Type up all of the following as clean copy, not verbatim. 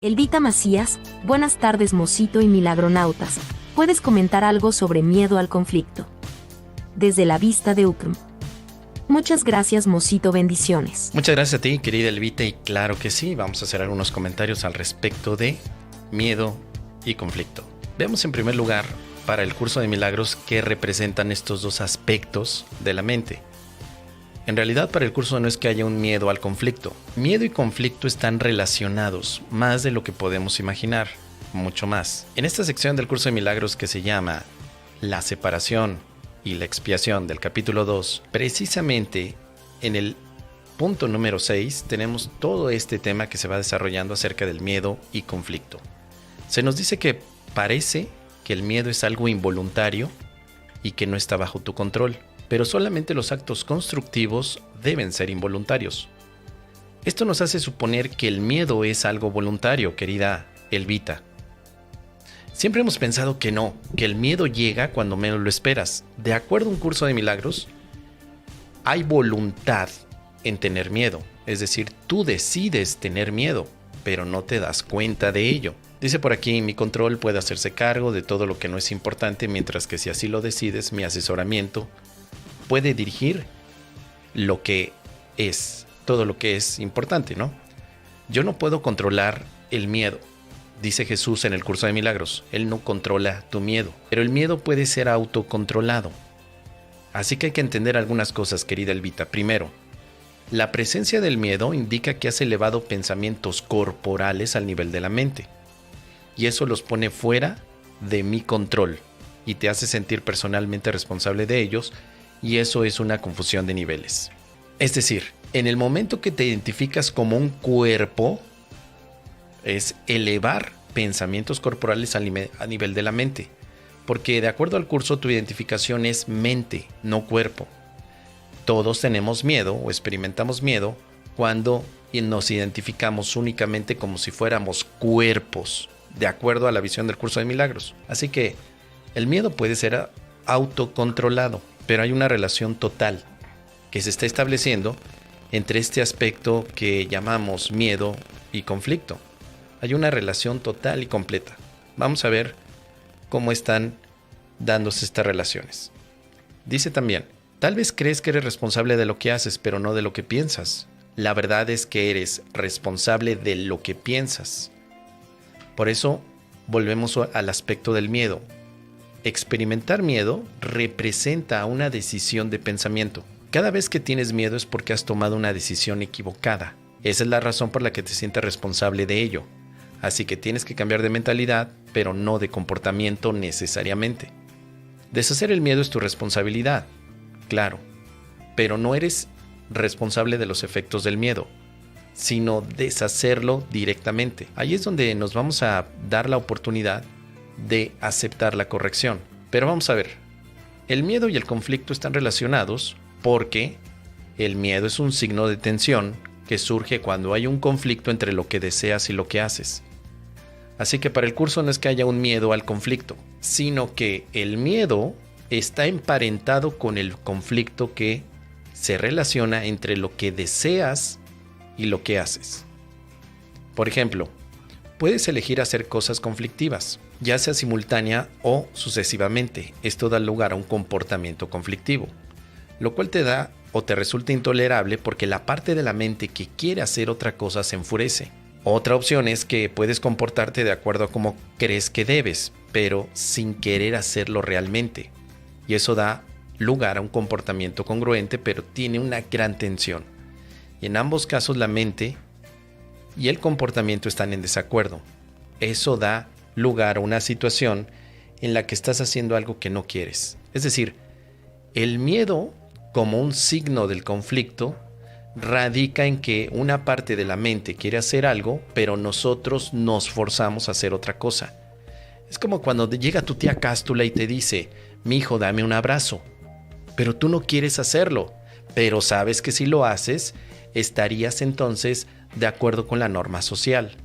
Elvita Macías, buenas tardes Mosito y Milagronautas. ¿Puedes comentar algo sobre miedo al conflicto? Desde la vista de UCM. Muchas gracias Mosito, bendiciones. Muchas gracias a ti, querida Elvita, y claro que sí, vamos a hacer algunos comentarios al respecto de miedo y conflicto. Veamos en primer lugar, para el curso de milagros, qué representan estos dos aspectos de la mente. En realidad, para el curso no es que haya un miedo al conflicto. Miedo y conflicto están relacionados, más de lo que podemos imaginar, mucho más. En esta sección del curso de milagros que se llama La separación y la expiación del capítulo 2, precisamente en el punto número 6 tenemos todo este tema que se va desarrollando acerca del miedo y conflicto. Se nos dice que parece que el miedo es algo involuntario y que no está bajo tu control, pero solamente los actos constructivos deben ser involuntarios. Esto nos hace suponer que el miedo es algo voluntario, querida Elvita. Siempre hemos pensado que no, que el miedo llega cuando menos lo esperas. De acuerdo a un curso de milagros, hay voluntad en tener miedo. Es decir, tú decides tener miedo, pero no te das cuenta de ello. Dice por aquí, mi control puede hacerse cargo de todo lo que no es importante, mientras que si así lo decides, mi asesoramiento puede dirigir lo que es, todo lo que es importante, ¿no? Yo no puedo controlar el miedo, dice Jesús en el curso de milagros. Él no controla tu miedo, pero el miedo puede ser autocontrolado. Así que hay que entender algunas cosas, querida Elvita. Primero, la presencia del miedo indica que has elevado pensamientos corporales al nivel de la mente, y eso los pone fuera de mi control y te hace sentir personalmente responsable de ellos. Y eso es una confusión de niveles. Es decir, en el momento que te identificas como un cuerpo, es elevar pensamientos corporales a nivel de la mente. Porque de acuerdo al curso, tu identificación es mente, no cuerpo. Todos tenemos miedo o experimentamos miedo cuando nos identificamos únicamente como si fuéramos cuerpos, de acuerdo a la visión del curso de milagros. Así que el miedo puede ser autocontrolado, pero hay una relación total que se está estableciendo entre este aspecto que llamamos miedo y conflicto. Hay una relación total y completa. Vamos a ver cómo están dándose estas relaciones. Dice también, tal vez crees que eres responsable de lo que haces, pero no de lo que piensas. La verdad es que eres responsable de lo que piensas. Por eso volvemos al aspecto del miedo. Experimentar miedo representa una decisión de pensamiento. Cada vez que tienes miedo es porque has tomado una decisión equivocada. Esa es la razón por la que te sientes responsable de ello. Así que tienes que cambiar de mentalidad, pero no de comportamiento necesariamente. Deshacer el miedo es tu responsabilidad, claro, pero no eres responsable de los efectos del miedo, sino deshacerlo directamente. Ahí es donde nos vamos a dar la oportunidad de aceptar la corrección. Pero vamos a ver, el miedo y el conflicto están relacionados porque el miedo es un signo de tensión que surge cuando hay un conflicto entre lo que deseas y lo que haces. Así que para el curso no es que haya un miedo al conflicto, sino que el miedo está emparentado con el conflicto que se relaciona entre lo que deseas y lo que haces. Por ejemplo, puedes elegir hacer cosas conflictivas, ya sea simultánea o sucesivamente. Esto da lugar a un comportamiento conflictivo, lo cual te da o te resulta intolerable porque la parte de la mente que quiere hacer otra cosa se enfurece. Otra opción es que puedes comportarte de acuerdo a cómo crees que debes, pero sin querer hacerlo realmente. Y eso da lugar a un comportamiento congruente, pero tiene una gran tensión. Y en ambos casos la mente y el comportamiento están en desacuerdo. Eso da lugar a una situación en la que estás haciendo algo que no quieres. Es decir, el miedo, como un signo del conflicto, radica en que una parte de la mente quiere hacer algo, pero nosotros nos forzamos a hacer otra cosa. Es como cuando llega tu tía Cástula y te dice, mijo, dame un abrazo, pero tú no quieres hacerlo, pero sabes que si lo haces, estarías entonces de acuerdo con la norma social.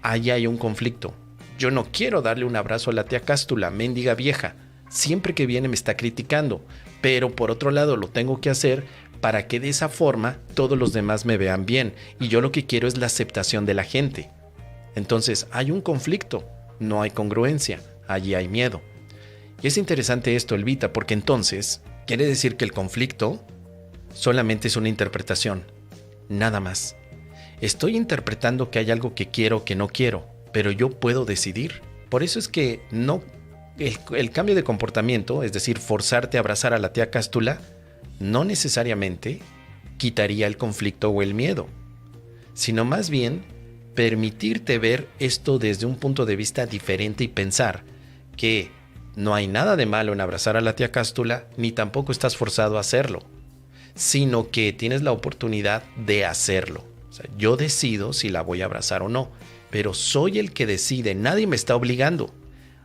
Ahí hay un conflicto. Yo no quiero darle un abrazo a la tía Cástula, mendiga vieja. Siempre que viene me está criticando, pero por otro lado lo tengo que hacer para que de esa forma todos los demás me vean bien, y yo lo que quiero es la aceptación de la gente. Entonces hay un conflicto, no hay congruencia, allí hay miedo. Y es interesante esto, Elvita, porque entonces quiere decir que el conflicto solamente es una interpretación, nada más. Estoy interpretando que hay algo que quiero que no quiero, pero yo puedo decidir. Por eso es que no, el cambio de comportamiento, es decir, forzarte a abrazar a la tía Cástula, no necesariamente quitaría el conflicto o el miedo, sino más bien permitirte ver esto desde un punto de vista diferente y pensar que no hay nada de malo en abrazar a la tía Cástula, ni tampoco estás forzado a hacerlo, sino que tienes la oportunidad de hacerlo. O sea, yo decido si la voy a abrazar o no, pero soy el que decide, nadie me está obligando.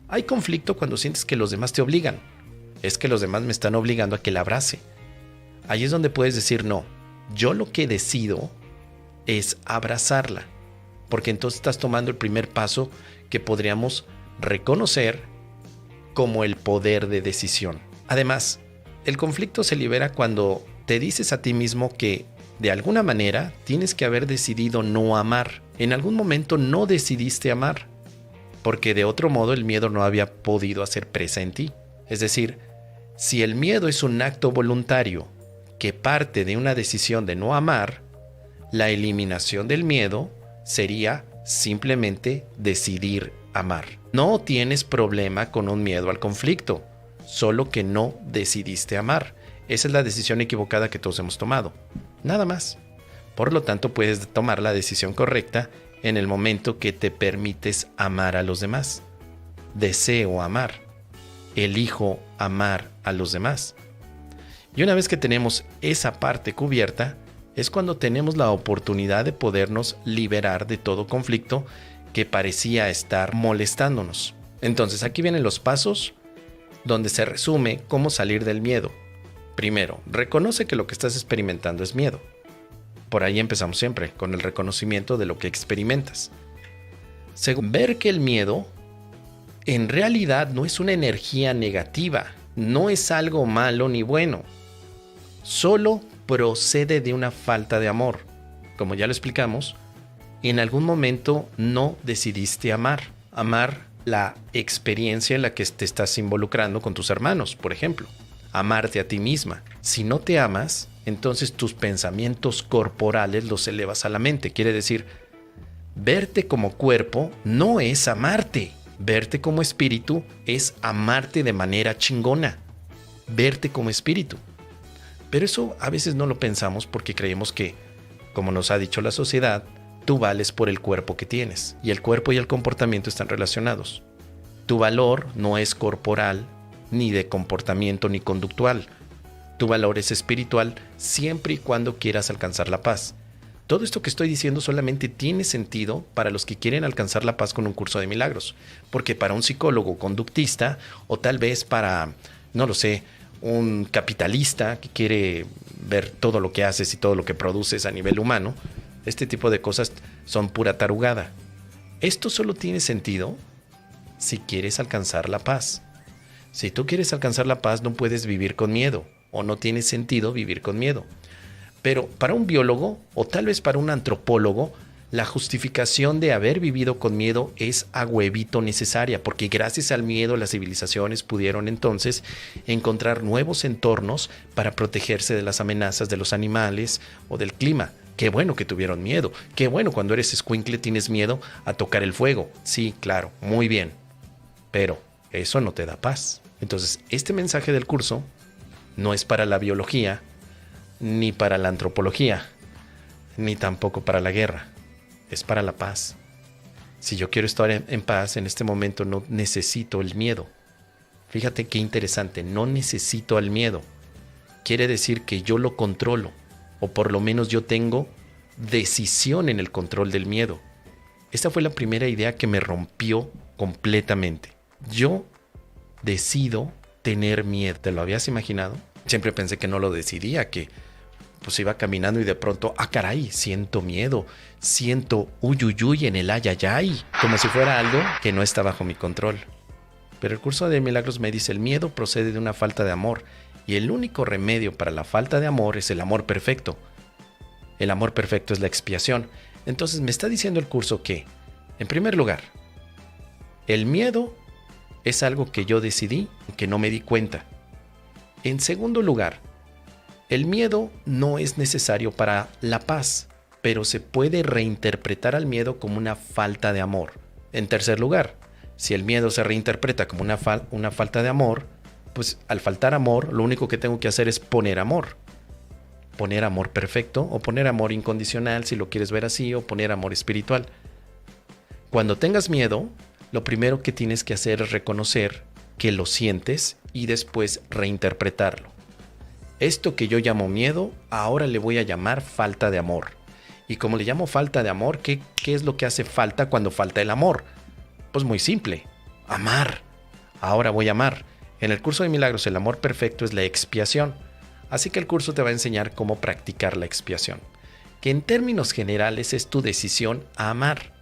Hay conflicto cuando sientes que los demás te obligan. Es que los demás me están obligando a que la abrace. Ahí es donde puedes decir no. Yo lo que decido es abrazarla, porque entonces estás tomando el primer paso que podríamos reconocer como el poder de decisión. Además, el conflicto se libera cuando te dices a ti mismo que de alguna manera tienes que haber decidido no amar. En algún momento no decidiste amar, porque de otro modo el miedo no había podido hacer presa en ti. Es decir, si el miedo es un acto voluntario que parte de una decisión de no amar, la eliminación del miedo sería simplemente decidir amar. No tienes problema con un miedo al conflicto, solo que no decidiste amar. Esa es la decisión equivocada que todos hemos tomado. Nada más. Por lo tanto, puedes tomar la decisión correcta en el momento que te permites amar a los demás. Deseo amar. Elijo amar a los demás. Y una vez que tenemos esa parte cubierta, es cuando tenemos la oportunidad de podernos liberar de todo conflicto que parecía estar molestándonos. Entonces, aquí vienen los pasos donde se resume cómo salir del miedo. Primero, reconoce que lo que estás experimentando es miedo. Por ahí empezamos siempre, con el reconocimiento de lo que experimentas. Segundo, ver que el miedo en realidad no es una energía negativa, no es algo malo ni bueno. Solo procede de una falta de amor. Como ya lo explicamos, en algún momento no decidiste amar. Amar la experiencia en la que te estás involucrando con tus hermanos, por ejemplo. Amarte a ti misma. Si no te amas, entonces tus pensamientos corporales los elevas a la mente. Quiere decir, verte como cuerpo no es amarte. Verte como espíritu es amarte de manera chingona. Verte como espíritu. Pero eso a veces no lo pensamos porque creemos que, como nos ha dicho la sociedad, tú vales por el cuerpo que tienes. Y el cuerpo y el comportamiento están relacionados. Tu valor no es corporal, ni de comportamiento, ni conductual. Tu valor es espiritual siempre y cuando quieras alcanzar la paz. Todo esto que estoy diciendo solamente tiene sentido para los que quieren alcanzar la paz con un curso de milagros. Porque para un psicólogo conductista, o tal vez para, no lo sé, un capitalista que quiere ver todo lo que haces y todo lo que produces a nivel humano, este tipo de cosas son pura tarugada. Esto solo tiene sentido si quieres alcanzar la paz. Si tú quieres alcanzar la paz, no puedes vivir con miedo, o no tiene sentido vivir con miedo. Pero para un biólogo, o tal vez para un antropólogo, la justificación de haber vivido con miedo es a huevito necesaria, porque gracias al miedo las civilizaciones pudieron entonces encontrar nuevos entornos para protegerse de las amenazas de los animales o del clima. Qué bueno que tuvieron miedo. Qué bueno cuando eres escuincle tienes miedo a tocar el fuego. Sí, claro, muy bien. Pero eso no te da paz. Entonces, este mensaje del curso no es para la biología, ni para la antropología, ni tampoco para la guerra. Es para la paz. Si yo quiero estar en paz en este momento, no necesito el miedo. Fíjate qué interesante, no necesito el miedo. Quiere decir que yo lo controlo, o por lo menos yo tengo decisión en el control del miedo. Esta fue la primera idea que me rompió completamente. Yo decido tener miedo. ¿Te lo habías imaginado? Siempre pensé que no lo decidía, que pues iba caminando y de pronto, caray, siento miedo, siento uyuyuy en el ayayay, como si fuera algo que no está bajo mi control. Pero el curso de milagros me dice, el miedo procede de una falta de amor, y el único remedio para la falta de amor es el amor perfecto. El amor perfecto es la expiación. Entonces me está diciendo el curso que En primer lugar, el miedo es algo que yo decidí, que no me di cuenta. En segundo lugar, el miedo no es necesario para la paz, pero se puede reinterpretar al miedo como una falta de amor. En tercer lugar, si el miedo se reinterpreta como una falta de amor, pues al faltar amor, lo único que tengo que hacer es poner amor. Poner amor perfecto o poner amor incondicional, si lo quieres ver así, o poner amor espiritual. Cuando tengas miedo, lo primero que tienes que hacer es reconocer que lo sientes y después reinterpretarlo. Esto que yo llamo miedo, ahora le voy a llamar falta de amor. Y como le llamo falta de amor, ¿qué es lo que hace falta cuando falta el amor? Pues muy simple, amar. Ahora voy a amar. En el curso de milagros, el amor perfecto es la expiación. Así que el curso te va a enseñar cómo practicar la expiación, que en términos generales es tu decisión a amar,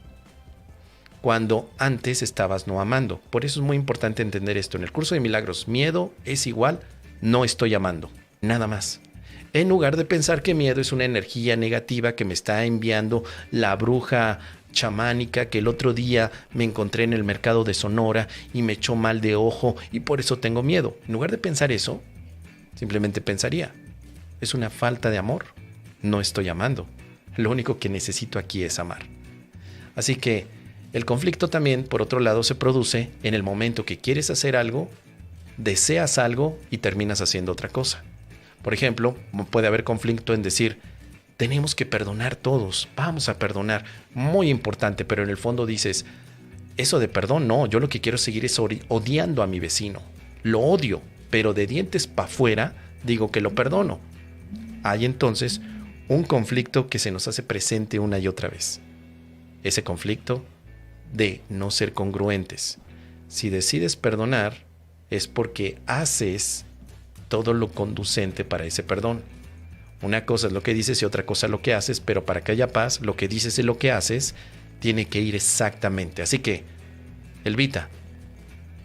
cuando antes estabas no amando. Por eso es muy importante entender esto. En el curso de milagros, miedo es igual, no estoy amando, nada más. En lugar de pensar que miedo es una energía negativa que me está enviando la bruja chamánica que el otro día me encontré en el mercado de Sonora y me echó mal de ojo y por eso tengo miedo. En lugar de pensar eso, simplemente pensaría, es una falta de amor, no estoy amando. Lo único que necesito aquí es amar. Así que el conflicto también, por otro lado, se produce en el momento que quieres hacer algo, deseas algo y terminas haciendo otra cosa. Por ejemplo, puede haber conflicto en decir, tenemos que perdonar todos, vamos a perdonar, muy importante, pero en el fondo dices, eso de perdón no, yo lo que quiero seguir es odiando a mi vecino, lo odio, pero de dientes para afuera digo que lo perdono. Hay entonces un conflicto que se nos hace presente una y otra vez. Ese conflicto de no ser congruentes. Si decides perdonar es porque haces todo lo conducente para ese perdón. Una cosa es lo que dices y otra cosa es lo que haces, pero para que haya paz, lo que dices y lo que haces tiene que ir exactamente. Así que, Elvita,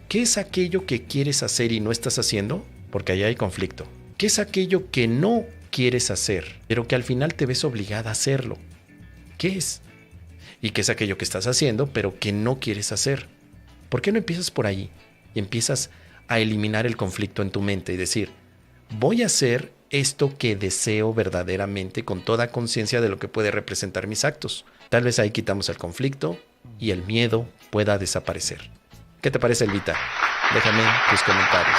¿qué es aquello que quieres hacer y no estás haciendo? Porque ahí hay conflicto. ¿Qué es aquello que no quieres hacer, pero que al final te ves obligada a hacerlo? ¿Qué es? ¿Y qué es aquello que estás haciendo, pero que no quieres hacer? ¿Por qué no empiezas por ahí y empiezas a eliminar el conflicto en tu mente y decir, voy a hacer esto que deseo verdaderamente con toda conciencia de lo que puede representar mis actos? Tal vez ahí quitamos el conflicto y el miedo pueda desaparecer. ¿Qué te parece, Elvita? Déjame tus comentarios.